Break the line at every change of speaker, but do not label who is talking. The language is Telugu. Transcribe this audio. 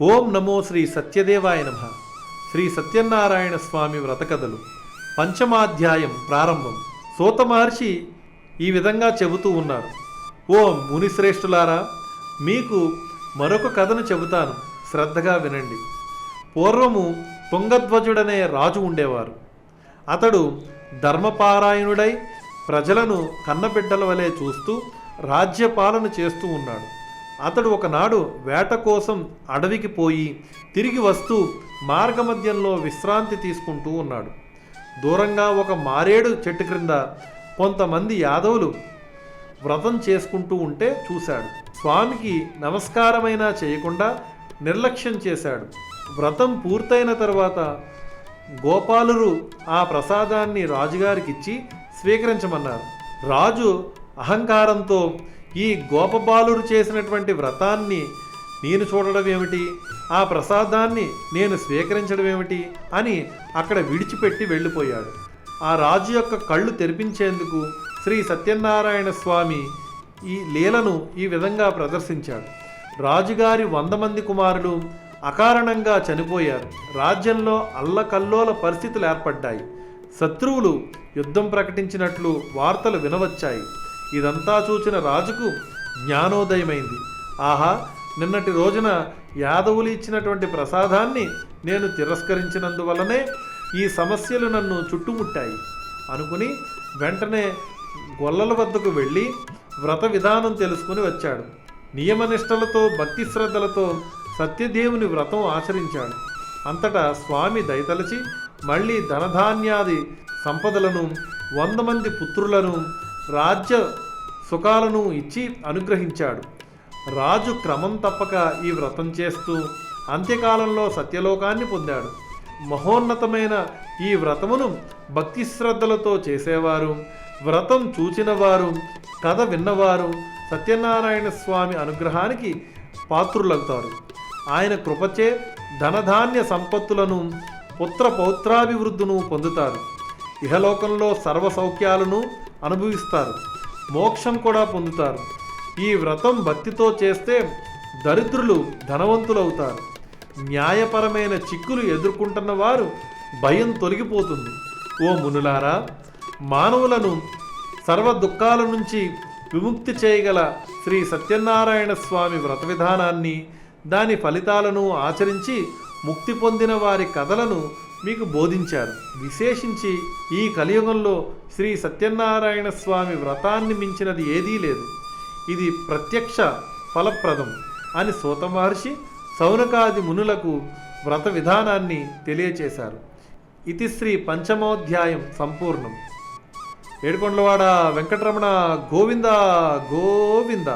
ఓం నమో శ్రీ సత్యదేవాయ నమః. శ్రీ సత్యనారాయణ స్వామి వ్రతకథలు పంచమాధ్యాయం ప్రారంభం. సూత మహర్షి ఈ విధంగా చెబుతూ ఉన్నారు. ఓం మునిశ్రేష్ఠులారా, మీకు మరొక కథను చెబుతాను, శ్రద్ధగా వినండి. పూర్వము తుంగధ్వజుడనే రాజు ఉండేవారు. అతడు ధర్మపారాయణుడై ప్రజలను కన్నబిడ్డల వలె చూస్తూ రాజ్యపాలన చేస్తూ ఉన్నాడు. అతడు ఒకనాడు వేట కోసం అడవికి పోయి తిరిగి వస్తూ మార్గమధ్యంలో విశ్రాంతి తీసుకుంటూ ఉన్నాడు. దూరంగా ఒక మారేడు చెట్టు క్రింద కొంతమంది యాదవులు వ్రతం చేసుకుంటూ ఉంటే చూశాడు. స్వామికి నమస్కారమైనా చేయకుండా నిర్లక్ష్యం చేశాడు. వ్రతం పూర్తయిన తర్వాత గోపాలురు ఆ ప్రసాదాన్ని రాజుగారికిచ్చి స్వీకరించమన్నారు. రాజు అహంకారంతో, ఈ గోపబాలురు చేసినటువంటి వ్రతాన్ని నేను చూడడం ఏమిటి, ఆ ప్రసాదాన్ని నేను స్వీకరించడం ఏమిటి అని అక్కడ విడిచిపెట్టి వెళ్ళిపోయాడు. ఆ రాజు యొక్క కళ్ళు తెరిపించేందుకు శ్రీ సత్యనారాయణ స్వామి ఈ లీలను ఈ విధంగా ప్రదర్శించాడు. రాజుగారి 100 మంది కుమారులు అకారణంగా చనిపోయారు. రాజ్యంలో అల్లకల్లోల పరిస్థితులు ఏర్పడ్డాయి. శత్రువులు యుద్ధం ప్రకటించినట్లు వార్తలు వినవచ్చాయి. ఇదంతా చూచిన రాజుకు జ్ఞానోదయమైంది. ఆహా, నిన్నటి రోజున యాదవులు ఇచ్చినటువంటి ప్రసాదాన్ని నేను తిరస్కరించినందువల్లనే ఈ సమస్యలు నన్ను చుట్టుముట్టాయి అనుకుని వెంటనే గొల్లల వద్దకు వెళ్ళి వ్రత విధానం తెలుసుకుని వచ్చాడు. నియమనిష్టలతో భక్తి శ్రద్ధలతో సత్యదేవుని వ్రతం ఆచరించాడు. అంతటా స్వామి దయతలచి మళ్ళీ ధనధాన్యాది సంపదలను 100 మంది పుత్రులను రాజ్య సుఖాలను ఇచ్చి అనుగ్రహించాడు. రాజు క్రమం తప్పక ఈ వ్రతం చేస్తూ అంత్యకాలంలో సత్యలోకాన్ని పొందాడు. మహోన్నతమైన ఈ వ్రతమును భక్తి శ్రద్ధలతో చేసేవారు, వ్రతం చూచినవారు, కథ విన్నవారు సత్యనారాయణ స్వామి అనుగ్రహానికి పాత్రులవుతారు. ఆయన కృపచే ధనధాన్య సంపత్తులను, పుత్ర పౌత్రాభివృద్ధిను పొందుతారు. ఇహలోకంలో సర్వ సౌఖ్యాలను అనుభవిస్తారు, మోక్షం కూడా పొందుతారు. ఈ వ్రతం భక్తితో చేస్తే దరిద్రులు ధనవంతులవుతారు. న్యాయపరమైన చిక్కులు ఎదుర్కొంటున్న వారు భయం తొలగిపోతుంది. ఓ మునులారా, మానవులను సర్వ దుఃఖాల నుంచి విముక్తి చేయగల శ్రీ సత్యనారాయణ స్వామి వ్రత విధానాన్ని, దాని ఫలితాలను ఆచరించి ముక్తి పొందిన వారి కథలను మీకు బోధించారు. విశేషించి ఈ కలియుగంలో శ్రీ సత్యనారాయణ స్వామి వ్రతాన్ని మించినది ఏదీ లేదు. ఇది ప్రత్యక్ష ఫలప్రదం అని సూత మహర్షి సౌనకాది మునులకు వ్రత విధానాన్ని తెలియచేశారు. ఇది శ్రీ పంచమోధ్యాయం సంపూర్ణం. ఏడుకొండలవాడ వెంకటరమణ గోవింద గోవింద.